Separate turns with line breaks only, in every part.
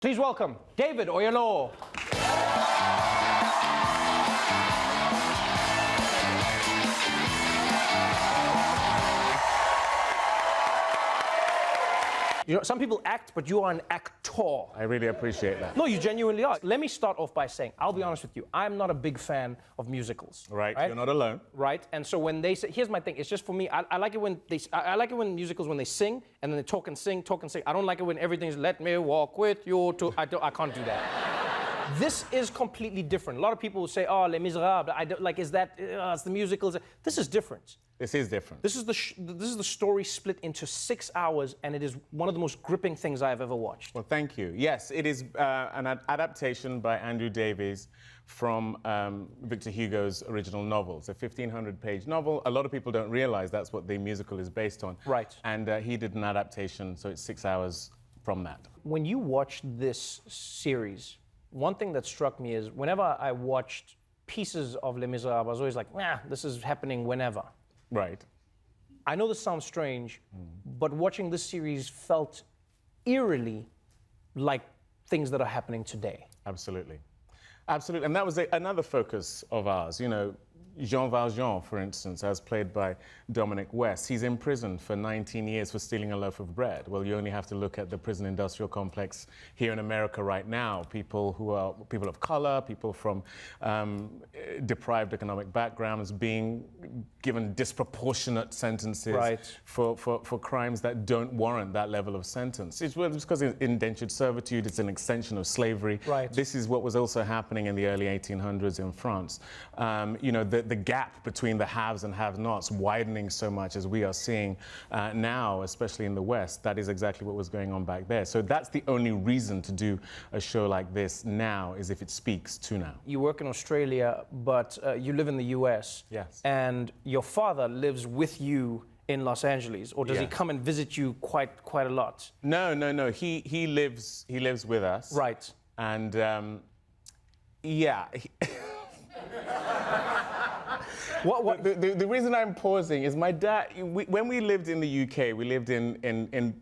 Please welcome David Oyelo. You know, some people act, but you are an actor.
I really appreciate that.
No, you genuinely are. Let me start off by saying, I'll be honest with you, I'm not a big fan of musicals.
Right, you're not alone.
Right, and so when they say, here's my thing, it's just for me, I like it when I like it when musicals, when they sing, and then they talk and sing. I don't like it when everything's, let me walk with you to, I can't do that. This is completely different. A lot of people will say, oh, Les Miserables, I don't, like, is that, it's the musicals. This is different.
This is different.
This is the story split into 6 hours, and it is one of the most gripping things I have ever watched.
Well, thank you. Yes, it is an adaptation by Andrew Davies from Victor Hugo's original novel. It's a 1,500-page novel. A lot of people don't realize that's what the musical is based on.
Right.
And he did an adaptation, so it's 6 hours from that.
When you watched this series, one thing that struck me is whenever I watched pieces of Les Miserables, I was always like, nah, this is happening whenever.
Right.
I know this sounds strange, but watching this series felt eerily like things that are happening today.
Absolutely. Absolutely. And that was another focus of ours. You know, Jean Valjean, for instance, as played by Dominic West, he's in prison for 19 years for stealing a loaf of bread. Well, you only have to look at the prison industrial complex here in America right now. People who are people of color, people from deprived economic backgrounds being given disproportionate sentences for crimes that don't warrant that level of sentence. It's because of indentured servitude, it's an extension of slavery.
Right.
This is what was also happening in the early 1800s in France. You know, the gap between the haves and have-nots widening so much as we are seeing now, especially in the West. That is exactly what was going on back there. So that's the only reason to do a show like this now, is if it speaks to now.
You work in Australia, but you live in the US.
Yes.
And your father lives with you in Los Angeles, or does he
Yes.
come and visit you quite a lot?
No. He lives with us.
Right.
And yeah. The reason I'm pausing is my dad, when we lived in the UK, we lived in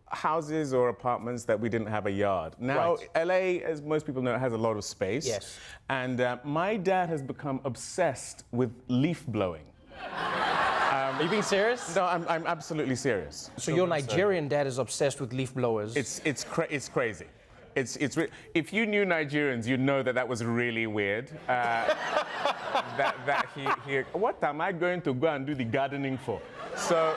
houses or apartments that we didn't have a yard. Now, LA, as most people know, has a lot of space.
Yes.
And my dad has become obsessed with leaf blowing.
Are you being serious?
No, I'm absolutely serious.
So your Nigerian dad is obsessed with leaf blowers.
It's crazy. If you knew Nigerians, you'd know that was really weird. That he what am I going to go and do the gardening for? So